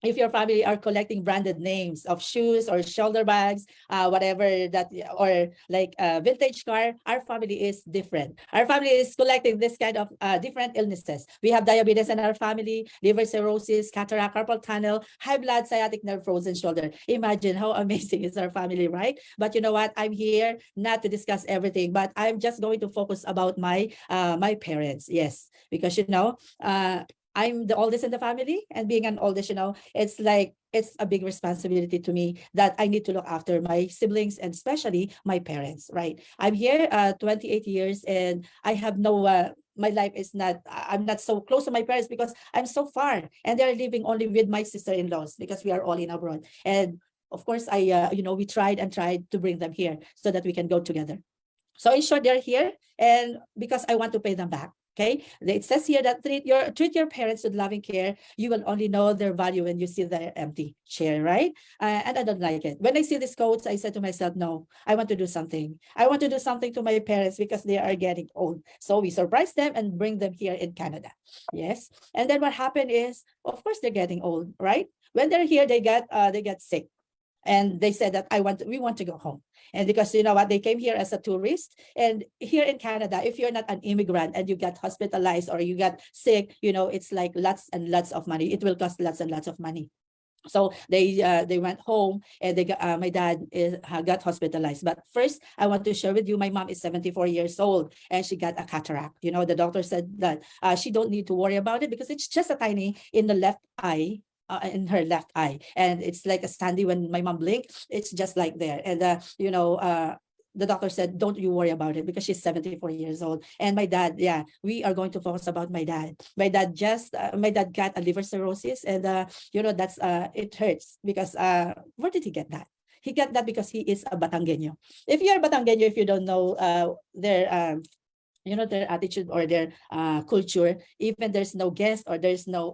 if your family are collecting branded names of shoes or shoulder bags, whatever that, or like a vintage car, our family is different. Our family is collecting this kind of different illnesses. We have diabetes in our family, liver cirrhosis, cataract, carpal tunnel, high blood, sciatic nerve, frozen shoulder. Imagine how amazing is our family, right? But you know what? I'm here not to discuss everything, but I'm just going to focus about my parents. Yes, because I'm the oldest in the family, and being an oldest, it's like it's a big responsibility to me that I need to look after my siblings and especially my parents, right? I'm here 28 years, and I have no my life is not, I'm not so close to my parents because I'm so far, and they're living only with my sister-in-laws because we are all in abroad. And of course, we tried and tried to bring them here so that we can go together. So in short, they're here, and because I want to pay them back. Okay, it says here that treat your parents with loving care. You will only know their value when you see their empty chair, right? And I don't like it. When I see these quotes, I said to myself, no, I want to do something. I want to do something to my parents because they are getting old. So we surprise them and bring them here in Canada. Yes. And then what happened is, of course, they're getting old, right? When they're here, they get sick, and they said that we want to go home. And because you know what, they came here as a tourist, and here in Canada, if you're not an immigrant and you got hospitalized or you got sick, it's like lots and lots of money. It will cost lots and lots of money. So they went home, and my dad got hospitalized. But first, I want to share with you, my mom is 74 years old, and she got a cataract. The doctor said that she don't need to worry about it because it's just a tiny in the left eye, in her left eye, and it's like a sandy. When my mom blinked, it's just like there. And the doctor said, don't you worry about it because she's 74 years old. And my dad, yeah, we are going to focus about my dad. My dad got a liver cirrhosis, and that's it hurts because where did he get that? He got that because he is a Batangueño. If you're Batangueño, if you don't know their attitude or their culture, even there's no guest or there's no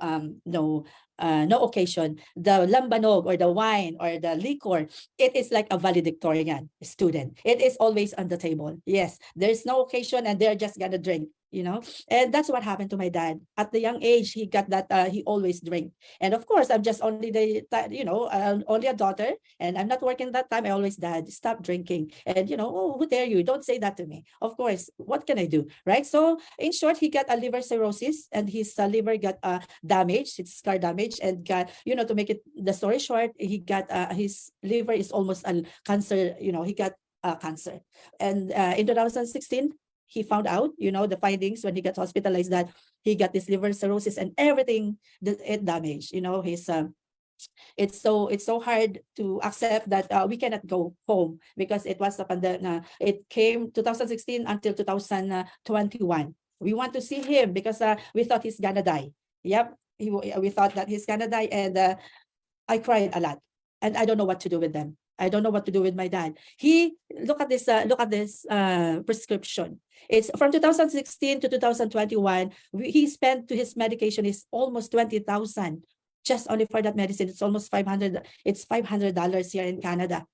occasion, the lambanog or the wine or the liquor, it is like a valedictorian student. It is always on the table. Yes, there's no occasion and they're just gonna drink. And that's what happened to my dad. At the young age, he got that. He always drink, and of course, I'm just only only a daughter, and I'm not working that time. I always, dad, stop drinking, and oh, who dare you? Don't say that to me. Of course, what can I do, right? So in short, he got a liver cirrhosis, and his liver got damaged. It's scar damage, and got to make it the story short, he got his liver is almost a cancer. He got cancer, and in 2016 he found out, the findings when he got hospitalized, that he got this liver cirrhosis and everything that it damaged. His it's so hard to accept that we cannot go home because it was the pandemic. It came 2016 until 2021. We want to see him because we thought he's gonna die. Yep, we thought that he's gonna die, and I cried a lot, and I don't know what to do with them. I don't know what to do with my dad. Look at this prescription. It's from 2016 to 2021. He spent to his medication is almost 20,000 just only for that medicine. It's almost 500. It's $500 here in Canada.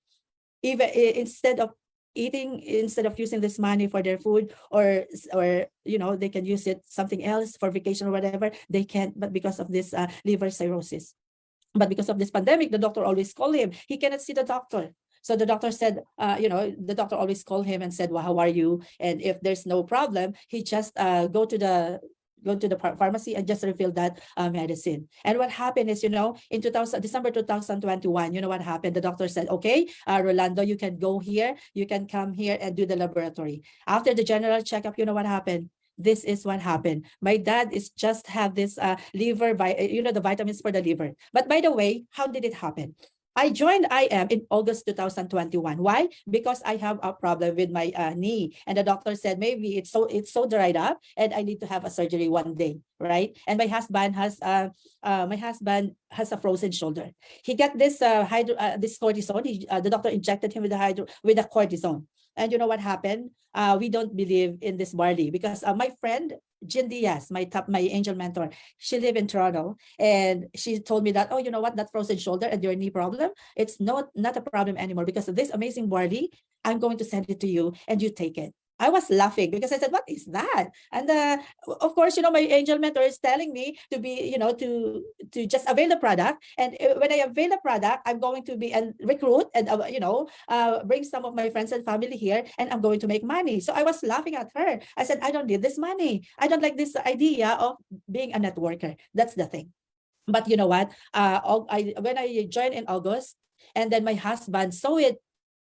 Even instead of using this money for their food, or they can use it something else for vacation or whatever, they can't. But because of this liver cirrhosis. But because of this pandemic, the doctor always called him. He cannot see the doctor. So the doctor said, the doctor always called him and said, well, how are you? And if there's no problem, he just go to the pharmacy and just refill that medicine. And what happened is, in December 2021, what happened? The doctor said, okay, Rolando, you can go here. You can come here and do the laboratory. After the general checkup, what happened? This is what happened. My dad is just have this liver, the vitamins for the liver. But by the way, how did it happen? I joined IM in August 2021. Why? Because I have a problem with my knee, and the doctor said maybe it's so dried up, and I need to have a surgery one day, right? And my husband has a frozen shoulder. He got this this cortisone. The doctor injected him with a cortisone. And you know what happened? We don't believe in this barley because my friend Jin Diaz, my angel mentor, she lived in Toronto, and she told me that, oh, you know what, that frozen shoulder and your knee problem, it's not a problem anymore because of this amazing barley. I'm going to send it to you and you take it. I was laughing because I said, what is that? And of course, my angel mentor is telling me to be, to just avail the product. And when I avail the product, I'm going to be and recruit and, bring some of my friends and family here, and I'm going to make money. So I was laughing at her. I said, I don't need this money. I don't like this idea of being a networker. That's the thing. But you know what? When I joined in August, and then my husband saw it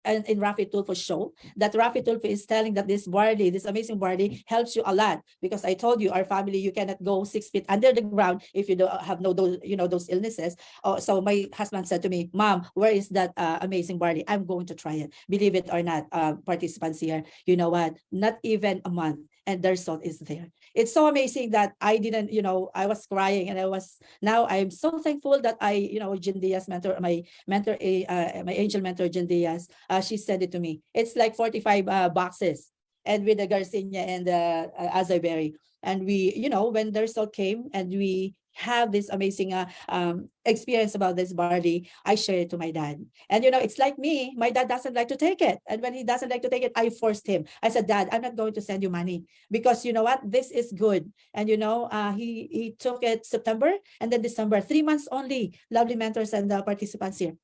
and in Rafi Tulfo show, that Rafi Tulfo is telling that this barley, this amazing barley, helps you a lot. Because I told you, our family, you cannot go 6 feet under the ground if you don't have those illnesses. So my husband said to me, Mom, where is that amazing barley? I'm going to try it. Believe it or not, participants here, you know what? Not even a month, and the result is there. It's so amazing that I didn't, I was crying, and now I'm so thankful that Jen Diaz mentor, my mentor, my angel mentor, Jen Diaz, she sent it to me. It's like 45 boxes, and with the Garcinia and the acai berry. And we, when the result came, and we have this amazing experience about this barley, I share it to my dad. And it's like me, my dad doesn't like to take it. And when he doesn't like to take it, I forced him. I said, Dad, I'm not going to send you money, because you know what? This is good. And he took it September, and then December, 3 months only. Lovely mentors and participants here,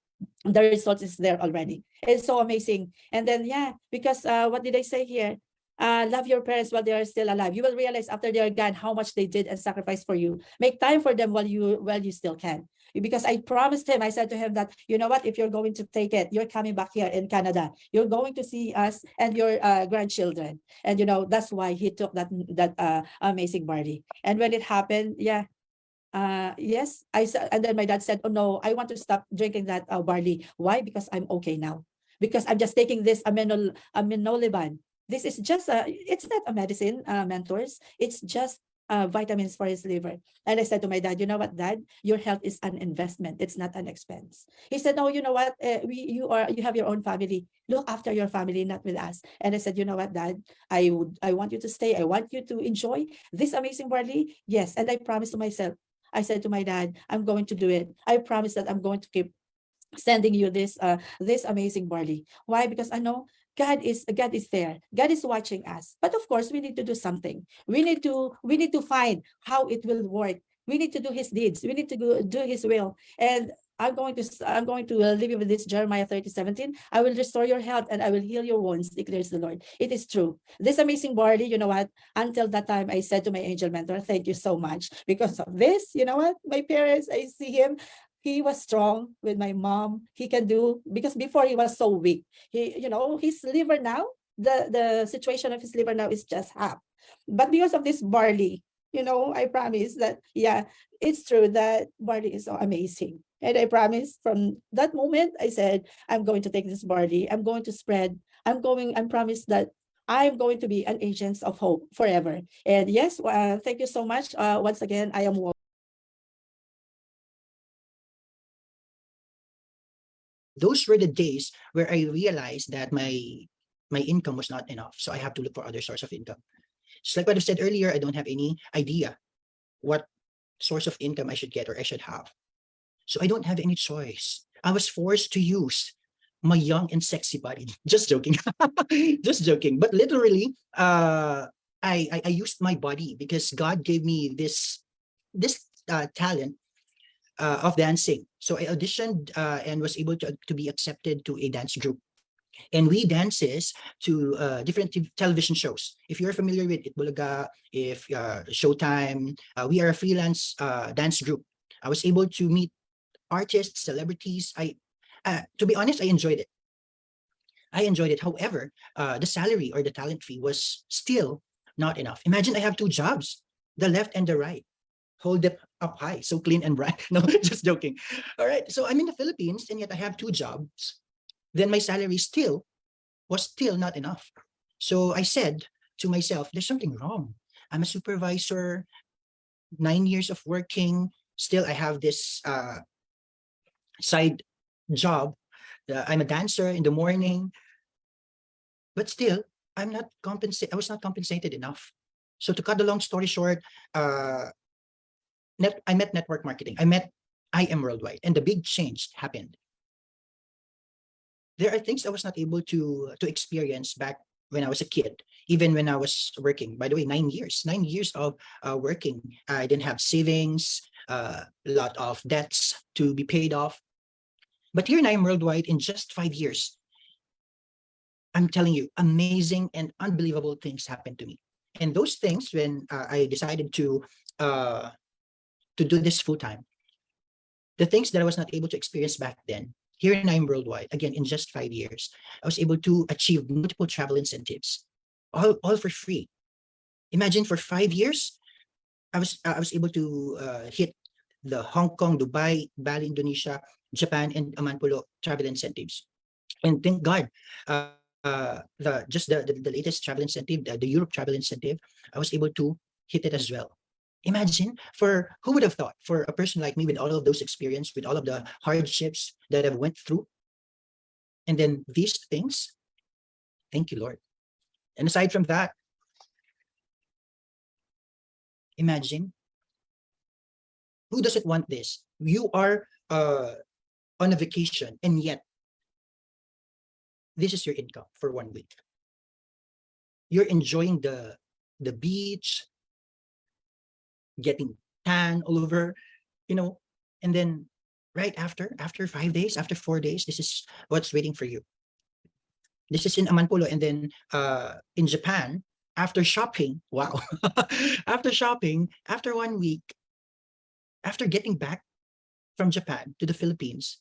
the result is there already. It's so amazing. And then because what did I say here? Love your parents while they are still alive. You will realize after they are gone how much they did and sacrificed for you. Make time for them while you still can. Because I promised him, I said to him that, you know what, if you're going to take it, you're coming back here in Canada. You're going to see us and your grandchildren. And that's why he took that amazing barley. And when it happened, yes, I said, and then my dad said, oh no, I want to stop drinking that barley. Why? Because I'm okay now. Because I'm just taking this aminoliban. This is just it's not a medicine, mentors. It's just vitamins for his liver. And I said to my dad, you know what, Dad, your health is an investment. It's not an expense. He said, no, you know what, you have your own family. Look after your family, not with us. And I said, you know what, Dad, I want you to stay. I want you to enjoy this amazing barley. Yes. And I promised to myself, I said to my dad, I'm going to do it. I promise that I'm going to keep sending you this amazing barley. Why? Because I know God is there. God is watching us. But of course, we need to do something. We need to find how it will work. We need to do his deeds. We need to do his will. And I'm going to leave you with this Jeremiah 30:17. I will restore your health and I will heal your wounds, declares the Lord. It is true. This amazing barley, you know what? Until that time, I said to my angel mentor, thank you so much. Because of this, you know what? My parents, I see him. He was strong with my mom. He can do, because before he was so weak. His liver now, the situation of his liver now is just half. But because of this barley, I promise that, it's true that barley is so amazing. And I promise from that moment, I said, I'm going to take this barley. I'm going to spread. I'm promise that I'm going to be an agent of hope forever. And yes, thank you so much. Once again, I am Those were the days where I realized that my income was not enough. So I have to look for other source of income. Just like what I said earlier, I don't have any idea what source of income I should get or I should have. So I don't have any choice. I was forced to use my young and sexy body. Just joking. Just joking. But literally, I used my body because God gave me this talent of dancing. So I auditioned and was able to be accepted to a dance group. And we dances to different television shows. If you're familiar with Itbulaga, if Showtime, we are a freelance dance group. I was able to meet artists, celebrities. To be honest, I enjoyed it. I enjoyed it. However, the salary or the talent fee was still not enough. Imagine I have two jobs, the left and the right. Hold it up high, so clean and bright. No, just joking. All right, so I'm in the Philippines and yet I have two jobs. Then my salary was still not enough. So I said to myself, there's something wrong. I'm a supervisor, 9 years of working. Still, I have this side job. I'm a dancer in the morning, but still, I was not compensated enough. So to cut the long story short, I met network marketing. I met IM Worldwide, and the big change happened. There are things I was not able to experience back when I was a kid, even when I was working. By the way, 9 years of working. I didn't have savings, a lot of debts to be paid off. But here in I Am Worldwide, in just 5 years, I'm telling you, amazing and unbelievable things happened to me. And those things, when I decided to do this full time, the things that I was not able to experience back then, here in I Am Worldwide, again, in just 5 years, I was able to achieve multiple travel incentives, all for free. Imagine, for 5 years, I was able to hit the Hong Kong, Dubai, Bali, Indonesia, Japan, and Amanpulo travel incentives. And thank God, the latest travel incentive, the Europe travel incentive, I was able to hit it as well. Imagine, for who would have thought, for a person like me, with all of those experience, with all of the hardships that I've went through, and then these things, thank you, Lord. And aside from that, imagine, who doesn't want this? You are on a vacation, and yet this is your income for 1 week. You're enjoying the beach, getting tan all over, and then right after 5 days, after 4 days, this is what's waiting for you. This is in Amanpulo, and then in Japan, after shopping, wow, after shopping, after 1 week, after getting back from Japan to the Philippines,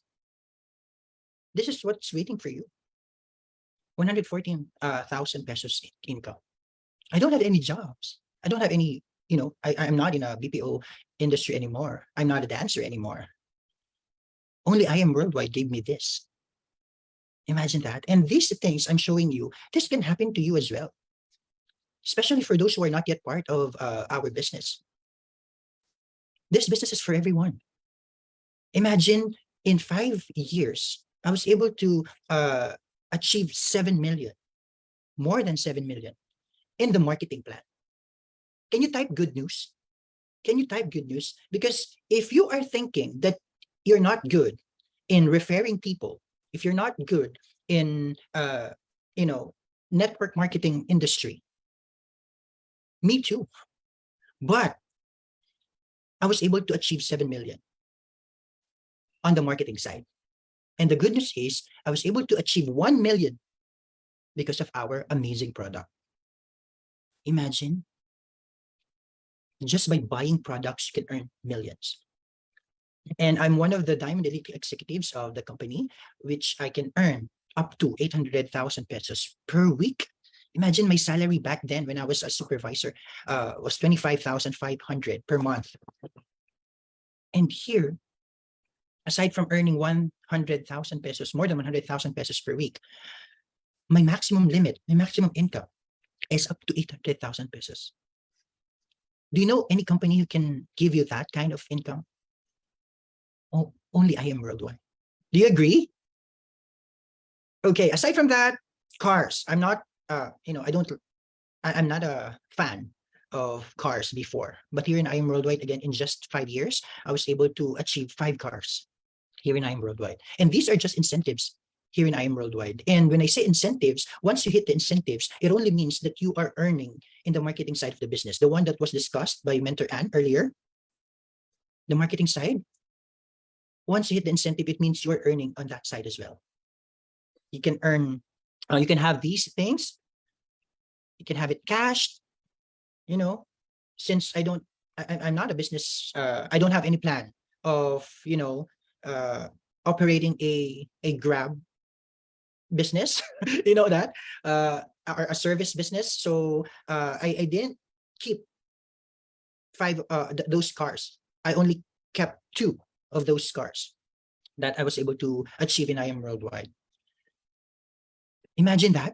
this is what's waiting for you. 114,000 pesos income. I don't have any jobs. I don't have any, I'm not in a BPO industry anymore. I'm not a dancer anymore. Only I Am Worldwide gave me this. Imagine that. And these things I'm showing you, this can happen to you as well, especially for those who are not yet part of our business. This business is for everyone. Imagine, in 5 years, I was able to achieve 7 million, more than 7 million in the marketing plan. Can you type good news? Can you type good news? Because if you are thinking that you're not good in referring people, if you're not good in, network marketing industry, me too. But I was able to achieve 7 million on the marketing side. And the good news is, I was able to achieve 1 million because of our amazing product. Imagine, just by buying products, you can earn millions. And I'm one of the Diamond Elite executives of the company, which I can earn up to 800,000 pesos per week. Imagine, my salary back then when I was a supervisor was 25,500 per month. And here, aside from earning 100,000 pesos, more than 100,000 pesos per week, my maximum limit, my maximum income is up to 800,000 pesos. Do you know any company who can give you that kind of income? Oh, only I Am Worldwide. Do you agree? Okay, aside from that, cars. I'm not, I'm not a fan of cars before, but here in I Am Worldwide, again, in just 5 years, I was able to achieve 5 cars here in I Am Worldwide. And these are just incentives here in I Am Worldwide. And when I say incentives, once you hit the incentives, it only means that you are earning in the marketing side of the business, the one that was discussed by Mentor Ann earlier, the marketing side. Once you hit the incentive, it means you're earning on that side as well. You can earn, you can have these things, you can have it cashed, since I'm not a business, I don't have any plan of, operating a Grab business, that, or a service business. So I didn't keep 5 those cars. I only kept 2 of those cars that I was able to achieve in I Am Worldwide. Imagine that.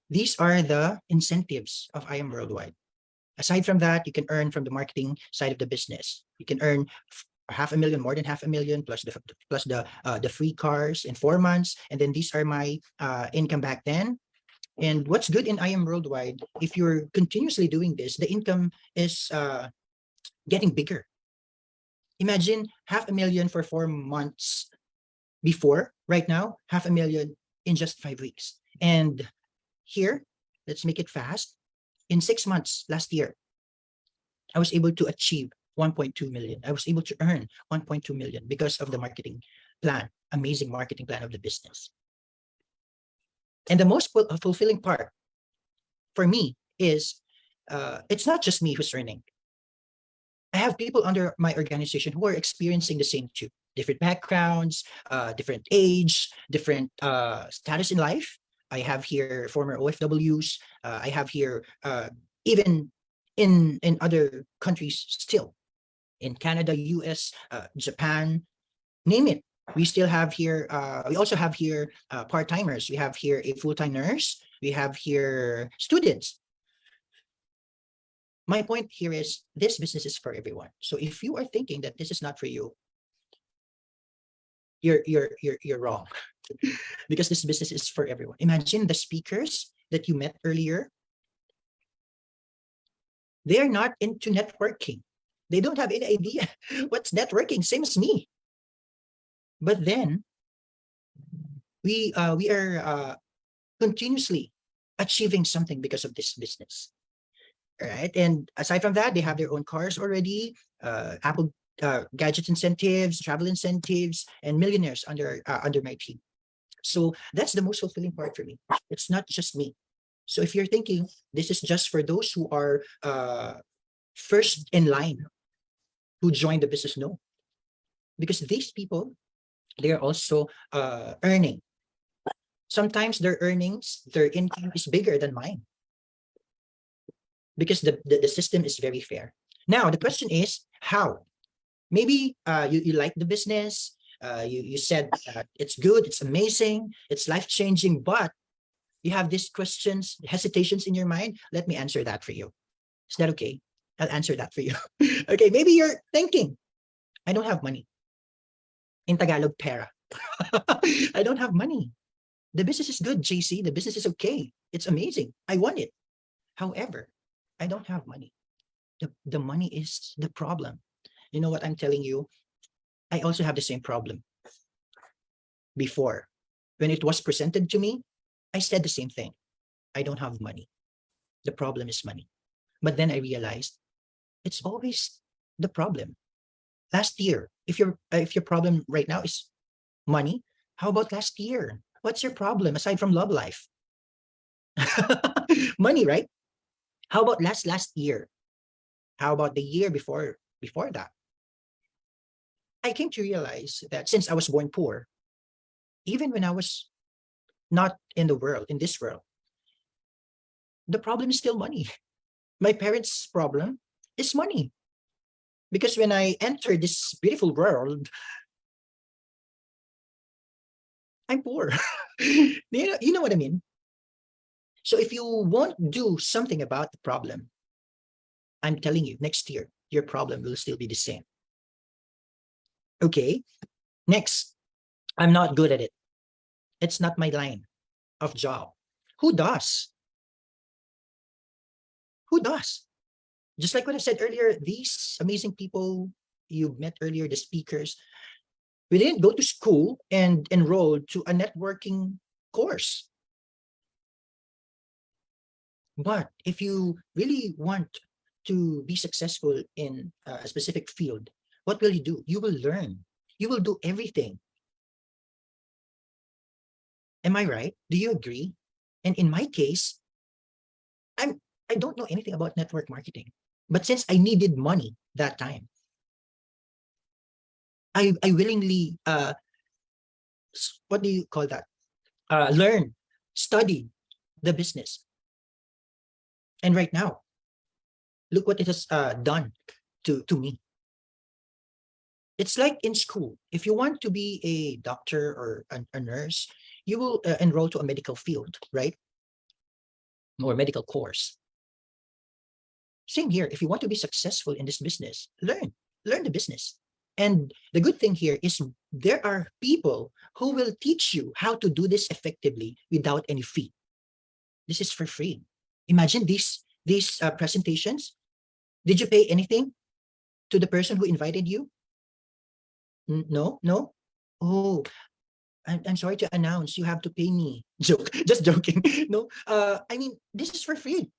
These are the incentives of I Am Worldwide. Aside from that, you can earn from the marketing side of the business. You can earn 500,000, more than 500,000, plus the free cars in 4 months. And then these are my income back then. And what's good in I Am Worldwide, if you're continuously doing this, the income is getting bigger. Imagine 500,000 for 4 months before, right now, 500,000 in just 5 weeks. And here, let's make it fast. In 6 months last year, I was able to achieve 1.2 million. I was able to earn 1.2 million because of the marketing plan, amazing marketing plan of the business. And the most fulfilling part for me is it's not just me who's earning. I have people under my organization who are experiencing the same too. Different backgrounds, different age, different status in life. I have here former OFWs. I have here even in other countries still, in Canada, US, Japan, name it. We still have here, we also have here part-timers. We have here a full-time nurse. We have here students. My point here is this business is for everyone. So if you are thinking that this is not for you, you're wrong. Because this business is for everyone. Imagine the speakers that you met earlier. They are not into networking. They don't have any idea what's networking, same as me. But then we are continuously achieving something because of this business. All right. And aside from that, they have their own cars already, Apple gadget incentives, travel incentives, and millionaires under my team. So that's the most fulfilling part for me. It's not just me. So if you're thinking this is just for those who are first in line who join the business, no. Because these people, they're also earning. Sometimes their earnings, their income is bigger than mine. Because the system is very fair. Now, the question is, how? Maybe you like the business, you said it's good, it's amazing, it's life-changing, but you have these questions, hesitations in your mind. Let me answer that for you. Is that okay? I'll answer that for you. Okay, maybe you're thinking, I don't have money. In Tagalog, pera. I don't have money. The business is good, JC. The business is okay. It's amazing. I want it. However, I don't have money. The money is the problem. You know what I'm telling you? I also have the same problem. Before, when it was presented to me, I said the same thing. I don't have money. The problem is money. But then I realized it's always the problem. Last year, if your problem right now is money, how about last year? What's your problem aside from love life? Money, right? How about last year? How about the year before that? I came to realize that since I was born poor, even when I was not in the world, in this world, the problem is still money. My parents' problem is money. Because when I entered this beautiful world, I'm poor. You know what I mean? So if you won't do something about the problem, I'm telling you, next year, your problem will still be the same. Okay, next, I'm not good at it. It's not my line of job. Who does? Who does? Just like what I said earlier, these amazing people you met earlier, the speakers, we didn't go to school and enroll to a networking course. But if you really want to be successful in a specific field, what will you do? You will learn. You will do everything. Am I right? Do you agree? And in my case, I don't know anything about network marketing. But since I needed money that time, I willingly, what do you call that? Learn, study the business. And right now, look what it has done to me. It's like in school. If you want to be a doctor or a nurse, you will enroll to a medical field, right? Or medical course. Same here. If you want to be successful in this business, learn the business. And the good thing here is there are people who will teach you how to do this effectively without any fee. This is for free. Imagine these presentations. Did you pay anything to the person who invited you? No. Oh, I'm sorry to announce, you have to pay me. Joke, just joking. No, I mean, this is for free.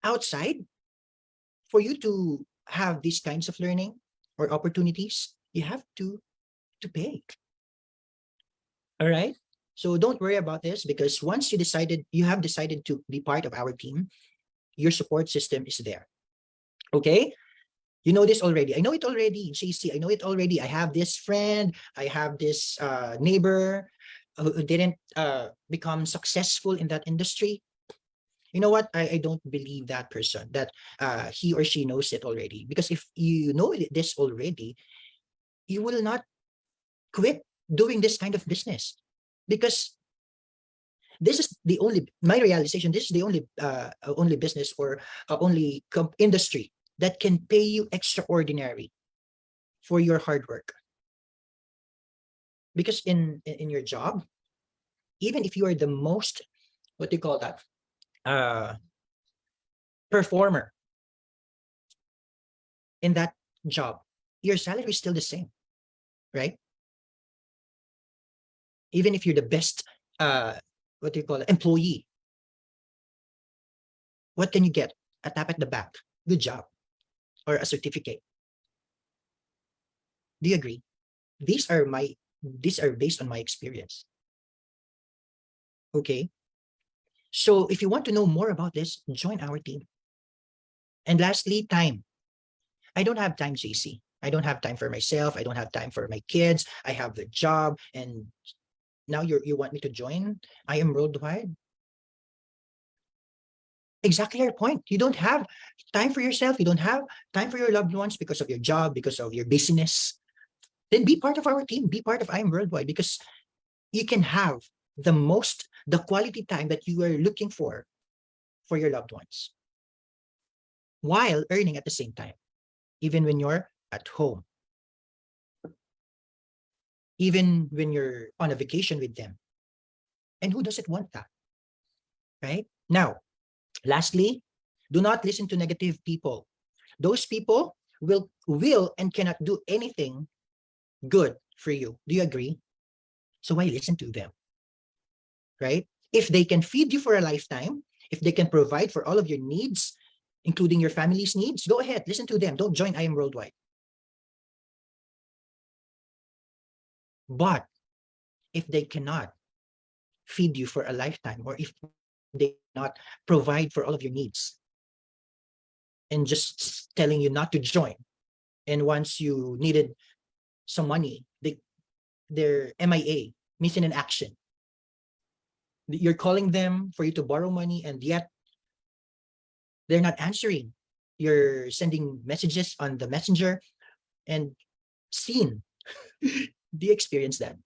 Outside, for you to have these kinds of learning or opportunities, you have to pay. All right. So don't worry about this, because once you have decided to be part of our team, your support system is there. Okay. You know this already. I know it already, JC. I know it already. I have this friend. I have this neighbor who didn't become successful in that industry. You know what? I don't believe that person, that he or she knows it already. Because if you know this already, you will not quit doing this kind of business. Because this is the only, my realization, this is the only business or only industry that can pay you extraordinary for your hard work. Because in your job, even if you are the most, what do you call that, performer in that job, your salary is still the same, right? Even if you're the best, what do you call it, employee, what can you get? A tap at the back, good job, or a certificate. Do you agree? These are based on my experience. Okay. So if you want to know more about this, join our team. And lastly, time. I don't have time, JC. I don't have time for myself. I don't have time for my kids. I have the job. And now you want me to join I Am Worldwide? Exactly our point. You don't have time for yourself. You don't have time for your loved ones because of your job, because of your business. Then be part of our team. Be part of I Am Worldwide, because you can have the quality time that you are looking for your loved ones, while earning at the same time, even when you're at home, even when you're on a vacation with them. And who doesn't want that? Right? Now, lastly, do not listen to negative people. Those people will and cannot do anything good for you. Do you agree? So why listen to them? Right? If they can feed you for a lifetime, if they can provide for all of your needs, including your family's needs, go ahead, listen to them. Don't join I Am Worldwide. But if they cannot feed you for a lifetime, or if they cannot provide for all of your needs, and just telling you not to join, and once you needed some money, they're MIA, missing in action. You're calling them for you to borrow money, and yet they're not answering. You're sending messages on the messenger and seen. Do you experience that?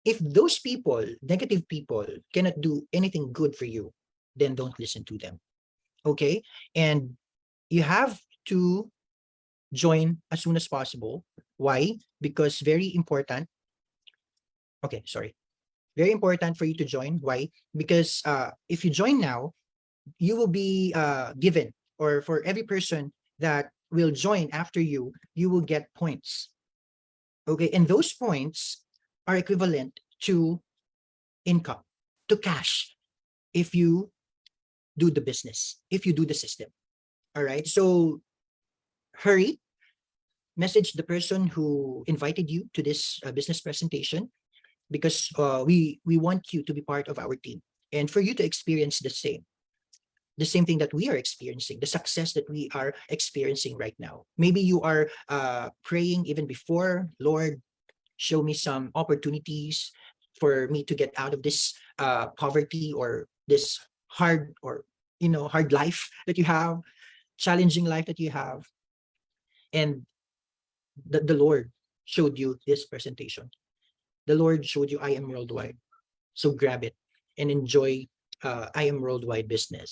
If those people, negative people, cannot do anything good for you, then don't listen to them. Okay? And you have to join as soon as possible. Why? Because very important. Okay, sorry. Very important for you to join. Why? Because if you join now, you will be given, or for every person that will join after you, you will get points. Okay, and those points are equivalent to income, to cash, if you do the business, if you do the system. All right, so hurry, message the person who invited you to this business presentation, because we want you to be part of our team, and for you to experience the same thing that we are experiencing, the success that we are experiencing right now. Maybe you are praying even before, Lord, show me some opportunities for me to get out of this poverty, or this hard life that you have, challenging life that you have. And the Lord showed you this presentation. The Lord showed you I Am Worldwide. So grab it and enjoy I Am Worldwide business.